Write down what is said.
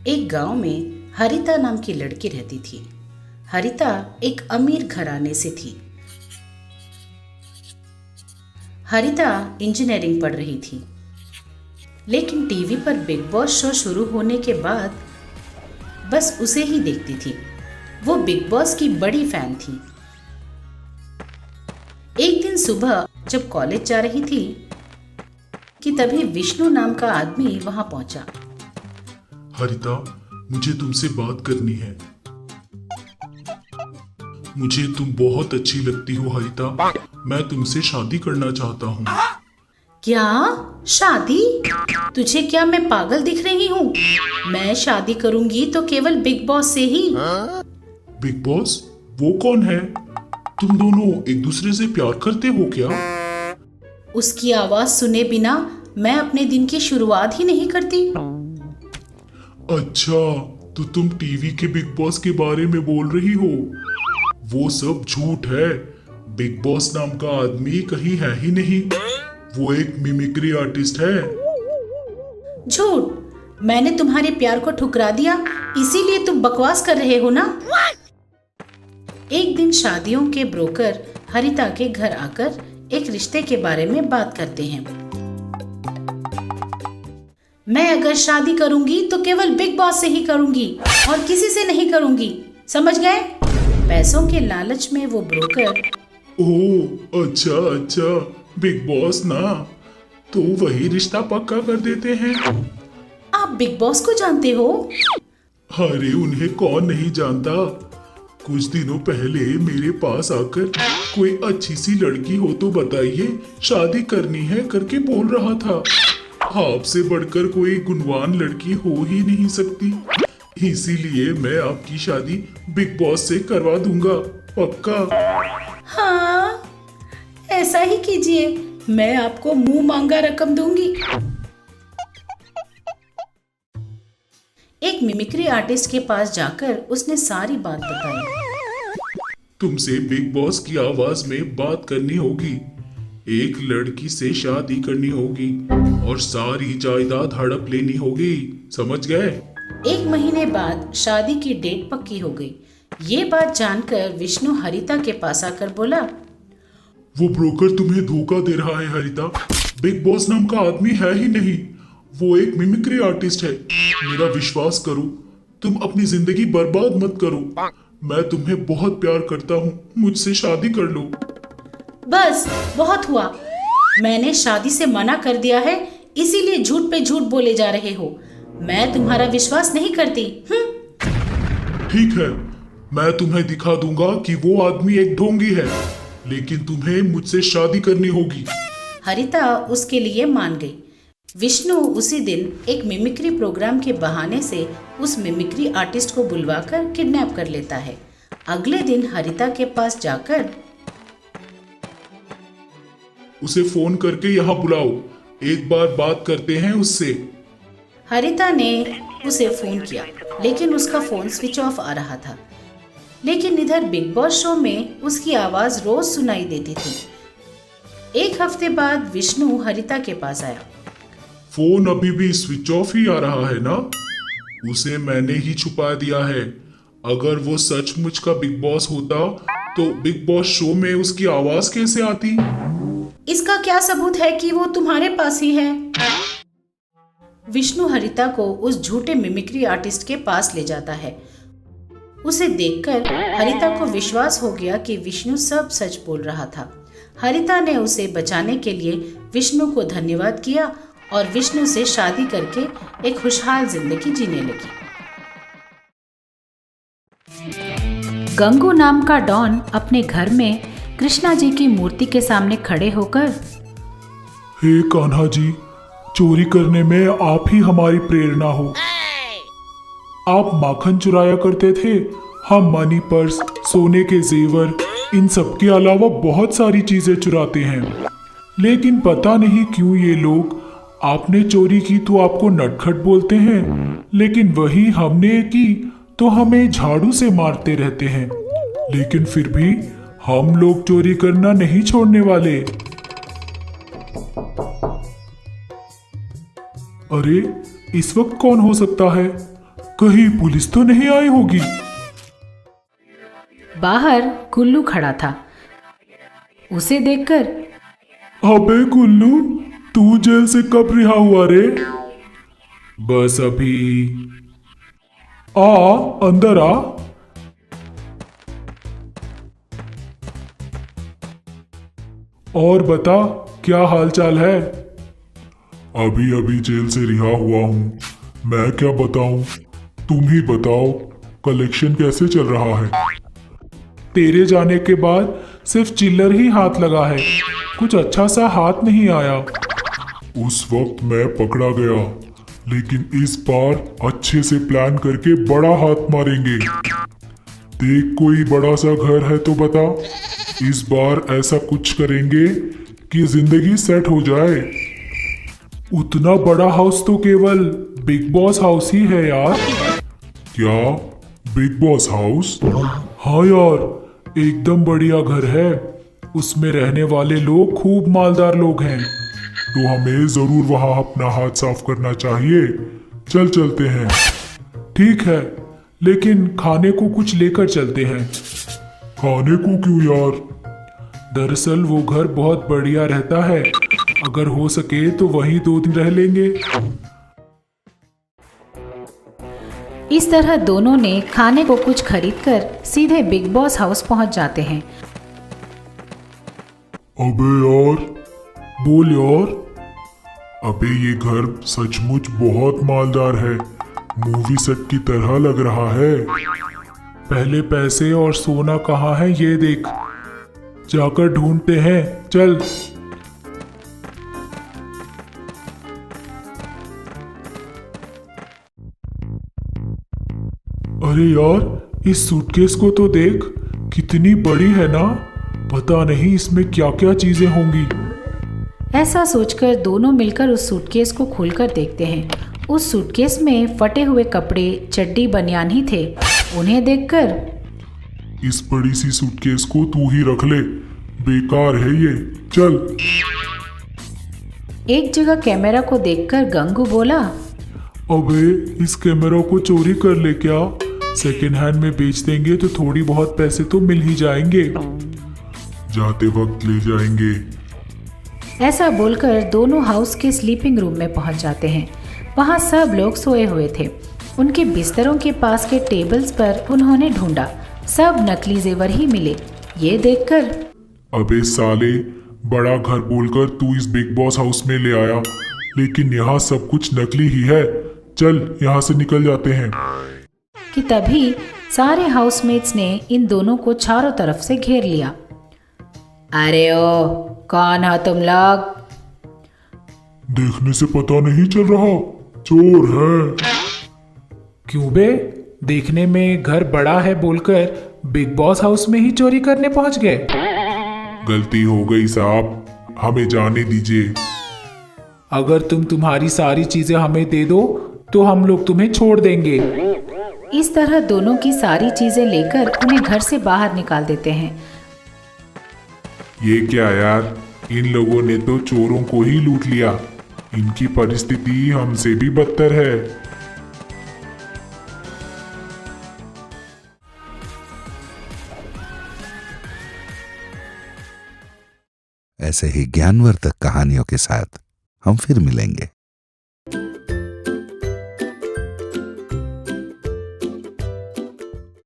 एक गांव में हरिता नाम की लड़की रहती थी। हरिता एक अमीर घराने से थी। हरिता इंजीनियरिंग पढ़ रही थी, लेकिन टीवी पर बिग बॉस शो शुरू होने के बाद बस उसे ही देखती थी। वो बिग बॉस की बड़ी फैन थी। एक दिन सुबह जब कॉलेज जा रही थी कि तभी विष्णु नाम का आदमी वहां पहुंचा। हरिता, मुझे तुमसे बात करनी है। मुझे तुम बहुत अच्छी लगती हो हरिता। मैं तुमसे शादी करना चाहता हूँ। क्या शादी? तुझे क्या मैं पागल दिख रही हूँ? मैं शादी करूंगी तो केवल बिग बॉस से ही। Big boss? वो कौन है? तुम दोनों एक दूसरे से प्यार करते हो क्या? उसकी आवाज सुने बिना मैं अपने दिन की शुरुआत ही नहीं करती। अच्छा, तो तुम टीवी के बिग बॉस के बारे में बोल रही हो। वो सब झूठ है। बिग बॉस नाम का आदमी कहीं है ही नहीं। वो एक मिमिक्री आर्टिस्ट है। झूठ? मैंने तुम्हारे प्यार को ठुकरा दिया, इसीलिए तुम बकवास कर रहे हो ना? एक दिन शादियों के ब्रोकर हरिता के घर आकर एक रिश्ते के बारे में बात करते हैं। मैं अगर शादी करूंगी तो केवल बिग बॉस से ही करूंगी और किसी से नहीं करूंगी, समझ गए? पैसों के लालच में वो ब्रोकर। ओह अच्छा अच्छा, बिग बॉस ना, तो वही रिश्ता पक्का कर देते हैं। आप बिग बॉस को जानते हो? अरे उन्हें कौन नहीं जानता। कुछ दिनों पहले मेरे पास आकर कोई अच्छी सी लड़की हो तो बताइए, शादी करनी है करके बोल रहा था। आपसे बढ़कर कोई गुणवान लड़की हो ही नहीं सकती, इसीलिए मैं आपकी शादी बिग बॉस से करवा दूंगा, पक्का। हाँ, ऐसा ही कीजिए, मैं आपको मुंह मांगा रकम दूंगी। एक मिमिक्री आर्टिस्ट के पास जाकर उसने सारी बात बताई। तुमसे बिग बॉस की आवाज में बात करनी होगी, एक लड़की से शादी करनी होगी और सारी जायदाद हड़प लेनी होगी, समझ गए? एक महीने बाद शादी की डेट पक्की हो गई। ये बात जानकर विष्णु हरिता के पास आकर बोला, वो ब्रोकर तुम्हें धोखा दे रहा है हरिता। बिग बॉस नाम का आदमी है ही नहीं, वो एक मिमिक्री आर्टिस्ट है। मेरा विश्वास करो, तुम अपनी जिंदगी बर्बाद मत करो। मैं तुम्हें बहुत प्यार करता हूँ, मुझसे शादी कर लो। बस बहुत हुआ, मैंने शादी से मना कर दिया है, इसीलिए झूठ पे झूठ बोले जा रहे हो। मैं तुम्हारा विश्वास नहीं करती। ठीक है, मैं तुम्हें दिखा दूंगा कि वो आदमी एक ढोंगी है, लेकिन तुम्हें मुझसे शादी करनी होगी। हरिता उसके लिए मान गई। विष्णु उसी दिन एक मिमिक्री प्रोग्राम के बहाने से उस मिमिक्री आर्टिस्ट को बुलवाकर किडनैप कर लेता है। अगले दिन हरिता के पास जाकर, उसे फोन करके यहाँ बुलाओ, एक बार बात करते हैं उससे। हरिता ने उसे फोन किया, लेकिन उसका फोन स्विच ऑफ आ रहा था। लेकिन इधर बिग बॉस शो में उसकी आवाज रोज सुनाई देती थी। एक हफ्ते बाद विष्णु हरिता के पास आया। फोन अभी भी स्विच ऑफ ही आ रहा है ना? उसे मैंने ही छुपा दिया है। अगर वो सचमुच का बिग बॉस होता तो बिग बॉस शो में उसकी आवाज कैसे आती? इसका क्या सबूत है कि वो तुम्हारे पास ही है? विष्णु हरिता को उस झूठे मिमिक्री आर्टिस्ट के पास ले जाता है। उसे देखकर हरिता को विश्वास हो गया कि विष्णु सब सच बोल रहा था। हरिता ने उसे बचाने के लिए विष्णु को धन्यवाद किया और विष्णु से शादी करके एक खुशहाल जिंदगी जीने लगी। गंगू नाम का डॉन अपने घर में कृष्णा जी की मूर्ति के सामने खड़े होकर, हे कान्हा जी, चोरी करने में आप ही हमारी प्रेरणा हो। आप माखन चुराया करते थे, हम मनी पर्स, सोने के जेवर, इन सब के अलावा बहुत सारी चीजें चुराते हैं। लेकिन पता नहीं क्यों ये लोग, आपने चोरी की तो आपको नटखट बोलते हैं, लेकिन वही हमने की तो हमें झाड़ू से मारते रहते हैं। लेकिन फिर भी हम लोग चोरी करना नहीं छोड़ने वाले। अरे इस वक्त कौन हो सकता है? कहीं पुलिस तो नहीं आई होगी। बाहर कुल्लू खड़ा था। उसे देखकर अबे कुल्लू, तू जेल से कब रिहा हुआ रे? बस अभी। आ, अंदर आ। और बता, क्या हालचाल है? अभी अभी जेल से रिहा हुआ हूँ। मैं क्या बताऊं? तुम ही बताओ, कलेक्शन कैसे चल रहा है? तेरे जाने के बाद सिर्फ चिल्लर ही हाथ लगा है, कुछ अच्छा सा हाथ नहीं आया। उस वक्त मैं पकड़ा गया, लेकिन इस बार अच्छे से प्लान करके बड़ा हाथ मारेंगे। देख, कोई बड़ा सा घर है तो बता। इस बार ऐसा कुछ करेंगे कि जिंदगी सेट हो जाए। उतना बड़ा हाउस तो केवल बिग बॉस हाउस ही है यार। क्या बिग बॉस हाउस? हाँ यार, एकदम बढ़िया घर है। उसमें रहने वाले लोग खूब मालदार लोग हैं, तो हमें जरूर वहां अपना हाथ साफ करना चाहिए। चल चलते हैं। ठीक है, लेकिन खाने को कुछ लेकर चलते हैं। खाने को क्यों यार? दरअसल वो घर बहुत बढ़िया रहता है, अगर हो सके तो वहीं 2 दिन रह लेंगे। इस तरह दोनों ने खाने को कुछ खरीदकर सीधे बिग बॉस हाउस पहुंच जाते हैं। अबे यार, बोल यार। अबे ये घर सचमुच बहुत मालदार है, मूवी सेट की तरह लग रहा है। पहले पैसे और सोना कहाँ है ये देख, जाकर ढूंढते हैं, चल। अरे यार, इस सूटकेस को तो देख, कितनी बड़ी है ना। पता नहीं इसमें क्या क्या चीजें होंगी। ऐसा सोचकर दोनों मिलकर उस सूटकेस को खोलकर देखते हैं। उस सूटकेस में फटे हुए कपड़े, चड्डी, बनियान ही थे। उन्हें देखकर इस बड़ी सी सूटकेस को तू ही रख ले, बेकार है ये, चल। एक जगह कैमरा को देखकर गंगू बोला, अबे इस कैमरा को चोरी कर ले क्या? सेकेंड हैंड में बेच देंगे तो थोड़ी बहुत पैसे तो मिल ही जाएंगे। जाते वक्त ले जाएंगे। ऐसा बोलकर दोनों हाउस के स्लीपिंग रूम में पहुंच जाते हैं। वहां सब लोग सोए हुए थे। उनके बिस्तरों के पास के टेबल्स पर उन्होंने ढूंढा, सब नकली जेवर ही मिले। ये देखकर अबे साले, बड़ा घर बोलकर तू इस बिग बॉस हाउस में ले आया, लेकिन यहाँ सब कुछ नकली ही है। चल यहाँ से निकल जाते हैं। कि तभी सारे हाउसमेट्स ने इन दोनों को चारों तरफ से घेर लिया। अरे ओ, कौन हो तुम लोग? देखने से पता नहीं चल रहा, चोर है। क्यों बे, देखने में घर बड़ा है बोलकर बिग बॉस हाउस में ही चोरी करने पहुंच गए? गलती हो गई साहब, हमें जाने दीजिए। अगर तुम तुम्हारी सारी चीजें हमें दे दो तो हम लोग तुम्हें छोड़ देंगे। इस तरह दोनों की सारी चीजें लेकर उन्हें घर से बाहर निकाल देते हैं। ये क्या यार, इन लोगों ने तो चोरों को ही लूट लिया। इनकी परिस्थिति हमसे भी बदतर है। ऐसे ही ज्ञानवर्धक कहानियों के साथ हम फिर मिलेंगे।